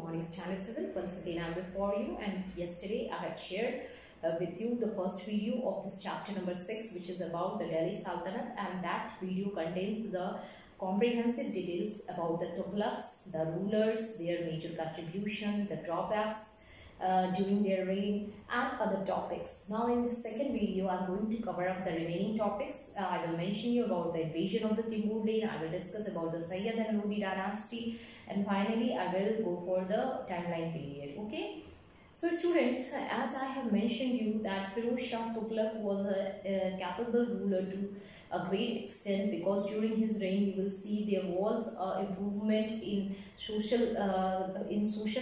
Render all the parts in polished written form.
morning, Standard 7. Once again, I'm before you, and yesterday I had shared with you the first video of this chapter number 6, which is about the Delhi Sultanate, and that video contains the comprehensive details about the Tughlaqs, the rulers, their major contribution, the drawbacks during their reign, and other topics. Now in the second video, I'm going to cover up the remaining topics. I will mention you about the invasion of the Timur Lane, I will discuss about the Sayyid and Lodi dynasty, and finally I will go for the timeline period. Okay. So students, as I have mentioned you that Firoz Shah Tughlaq was a capable ruler to a great extent, because during his reign you will see there was improvement in social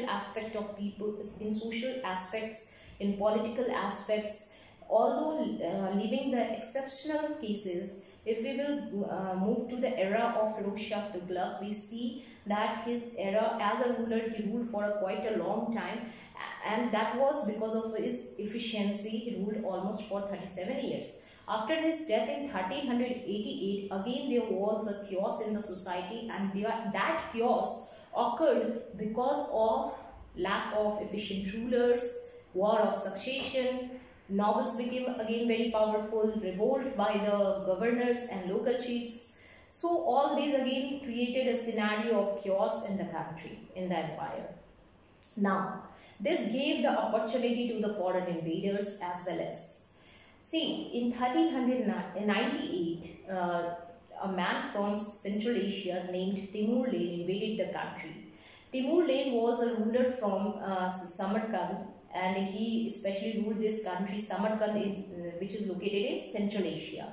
aspect of people, in social aspects, in political aspects. Although leaving the exceptional cases, if we will move to the era of Firoz Shah Tughlaq, we see that his era as a ruler, he ruled for quite a long time, and that was because of his efficiency. He ruled almost for 37 years. After his death in 1388, again there was a chaos in the society, and that chaos occurred because of lack of efficient rulers, war of succession. Nobles became again very powerful, revolt by the governors and local chiefs. So all these again created a scenario of chaos in the country, in the empire. Now, this gave the opportunity to the foreign invaders as well as. See, in 1398, a man from Central Asia named Timur Lane invaded the country. Timur Lane was a ruler from Samarkand, and he especially ruled this country, Samarkand, which is located in Central Asia.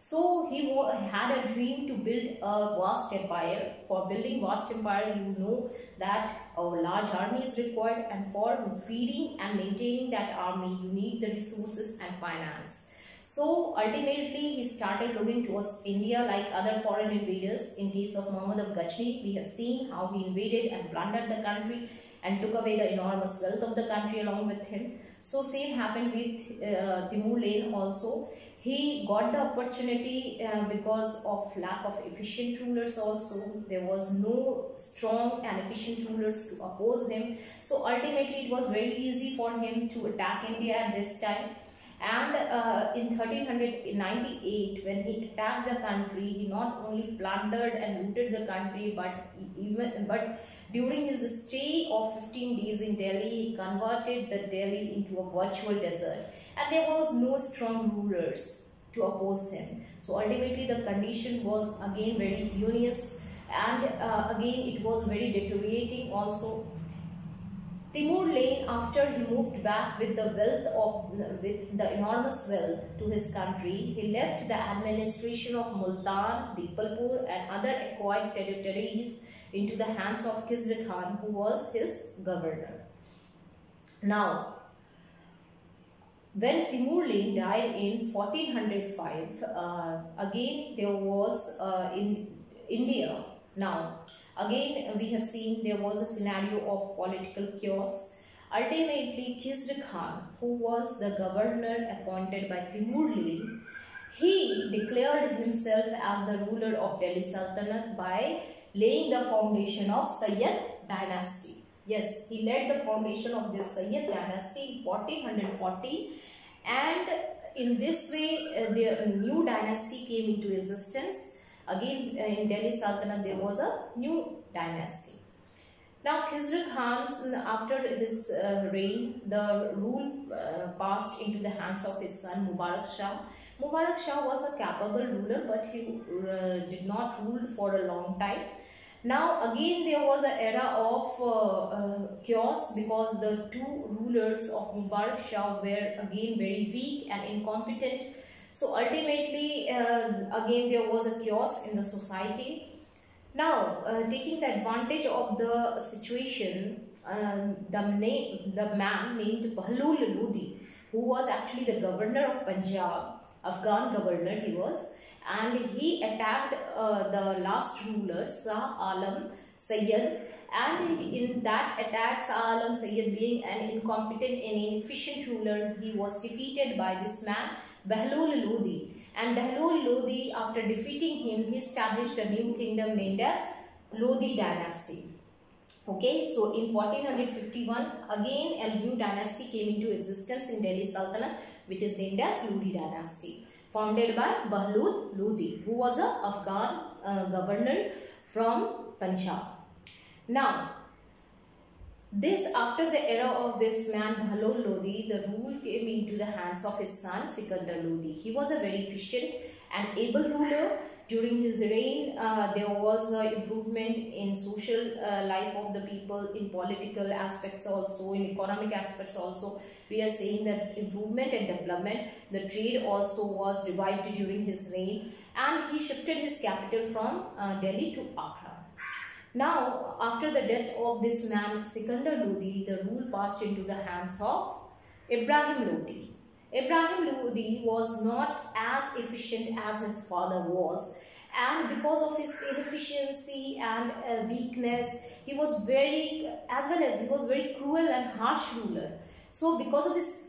So he had a dream to build a vast empire. For building vast empire, you know that a large army is required, and for feeding and maintaining that army, you need the resources and finance. So ultimately, he started looking towards India like other foreign invaders. In case of Muhammad of Ghazni, we have seen how he invaded and plundered the country and took away the enormous wealth of the country along with him. So same happened with Timur Lane also. He got the opportunity because of lack of efficient rulers also. There was no strong and efficient rulers to oppose him. So ultimately it was very easy for him to attack India at this time. And in 1398, when he attacked the country, he not only plundered and looted the country, but during his stay of 15 days in Delhi, he converted the Delhi into a virtual desert, and there was no strong rulers to oppose him. So ultimately, the condition was again very ruinous, and again it was very deteriorating also. Timur Lane, after he moved back with the enormous wealth to his country, he left the administration of Multan, Deepalpur and other acquired territories into the hands of Khizr Khan, who was his governor. Now, when Timur Lane died in 1405, again there was in India. Now, again, we have seen there was a scenario of political chaos. Ultimately, Khizr Khan, who was the governor appointed by Timur Lane, he declared himself as the ruler of Delhi Sultanate by laying the foundation of Sayyid dynasty. Yes, he laid the foundation of this Sayyid dynasty in 1440, and in this way, the new dynasty came into existence. Again, in Delhi Sultanate, there was a new dynasty. Now, Khizr Khan, after his reign, the rule passed into the hands of his son Mubarak Shah. Mubarak Shah was a capable ruler, but he did not rule for a long time. Now, again, there was an era of chaos, because the two rulers of Mubarak Shah were again very weak and incompetent. So ultimately, again there was a chaos in the society. Now, taking the advantage of the situation, the man named Bahlul Lodi, who was actually the governor of Punjab, Afghan governor he was, and he attacked the last ruler, Shah Alam Sayyid, and in that attack, Shah Alam Sayyid, being an incompetent and inefficient ruler, he was defeated by this man, Bahlul Lodi. And Bahlul Lodi, after defeating him, he established a new kingdom named as Lodi dynasty. Okay, so in 1451 again a new dynasty came into existence in Delhi Sultanate, which is named as Lodi dynasty, founded by Bahlul Lodi, who was a Afghan governor from Punjab. Now, after the era of this man Bahlul Lodi, the rule came into the hands of his son Sikandar Lodi. He was a very efficient and able ruler. During his reign, there was improvement in social life of the people, in political aspects also, in economic aspects also. We are saying that improvement and development. The trade also was revived during his reign, and he shifted his capital from Delhi to Agra. Now, after the death of this man Sikandar Lodi, the rule passed into the hands of Ibrahim Lodi. Ibrahim Lodi was not as efficient as his father was, and because of his inefficiency and weakness, he was very cruel and harsh ruler. So because of his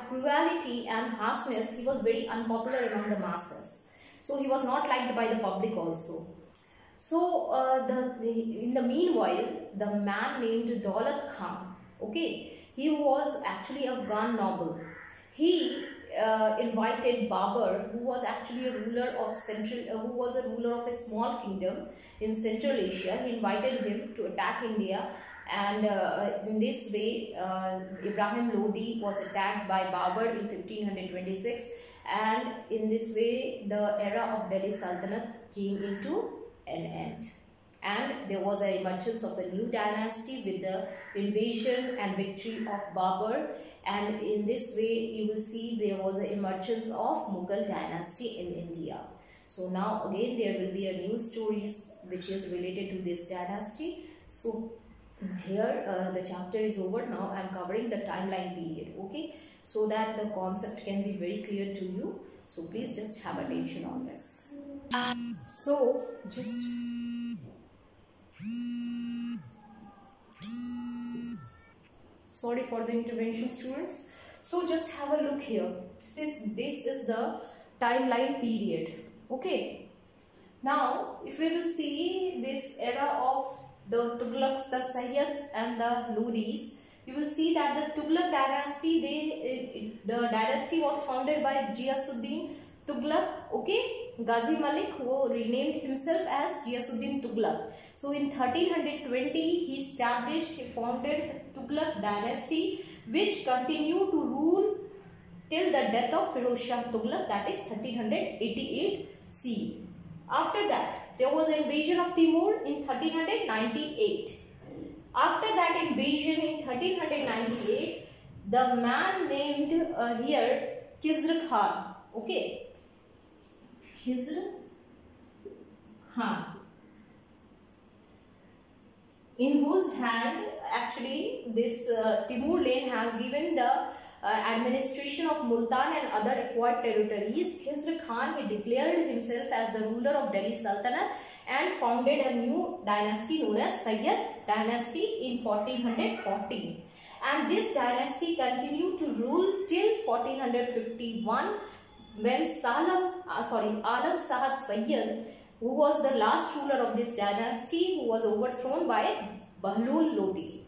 cruelty and harshness, he was very unpopular among the masses. So he was not liked by the public also. So in the meanwhile, the man named Daulat Khan, okay, he was actually a Afghan noble. He invited Babur, who was actually a ruler of a small kingdom in Central Asia. He invited him to attack India, and in this way, Ibrahim Lodi was attacked by Babur in 1526, and in this way, the era of Delhi Sultanate came into an end. And there was an emergence of a new dynasty with the invasion and victory of Babur, and in this way you will see there was an emergence of Mughal dynasty in India. So now again there will be a new stories which is related to this dynasty. So here the chapter is over. Now I am covering the timeline period, okay, so that the concept can be very clear to you. So please just have attention on this. So just sorry for the intervention, students. So just have a look here. This is the timeline period, okay. Now if we will see this era of the Tughlaqs, the Sayyids and the Lodis, you will see that the Tughlaq dynasty, the dynasty was founded by Ghiyasuddin Tughlaq, okay, Ghazi Malik, who renamed himself as Ghiyasuddin Tughlaq. So in 1320 he founded the Tughlaq dynasty, which continued to rule till the death of Firoz Shah Tughlaq, that is 1388 CE. After that there was an invasion of Timur in 1398. After that invasion in 1398, the man named here Khizr Khan, okay, Khizr Khan, in whose hand actually this Timur Lane has given the administration of Multan and other acquired territories. Khizr Khan, he declared himself as the ruler of Delhi Sultanate and founded a new dynasty known as Sayyid dynasty in 1414. And this dynasty continued to rule till 1451, when Alam Sahad Sayyid, who was the last ruler of this dynasty, who was overthrown by Bahlul Lodi.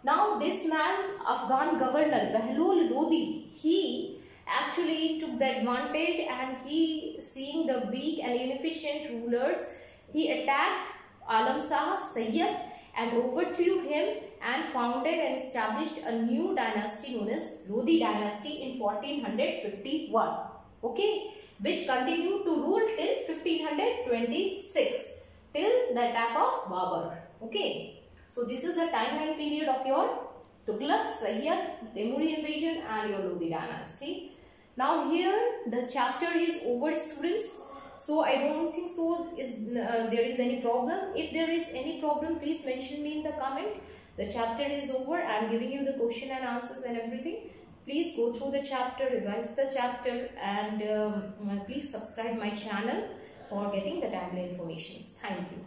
Now this man, Afghan governor Bahlul Lodi, he actually took the advantage, and he, seeing the weak and inefficient rulers, he attacked Alam Shah Sayyid and overthrew him and founded and established a new dynasty known as Lodi dynasty in 1451, okay, which continued to rule till 1526, till the attack of Babur, okay. So this is the timeline period of your Tughlaq, Sayyid, Timuri invasion and your Lodi dynasty. Now here the chapter is over, students. So I don't think so there is any problem. If there is any problem, please mention me in the comment. The chapter is over. I am giving you the question and answers and everything. Please go through the chapter, revise the chapter, and please subscribe my channel for getting the timely information. Thank you.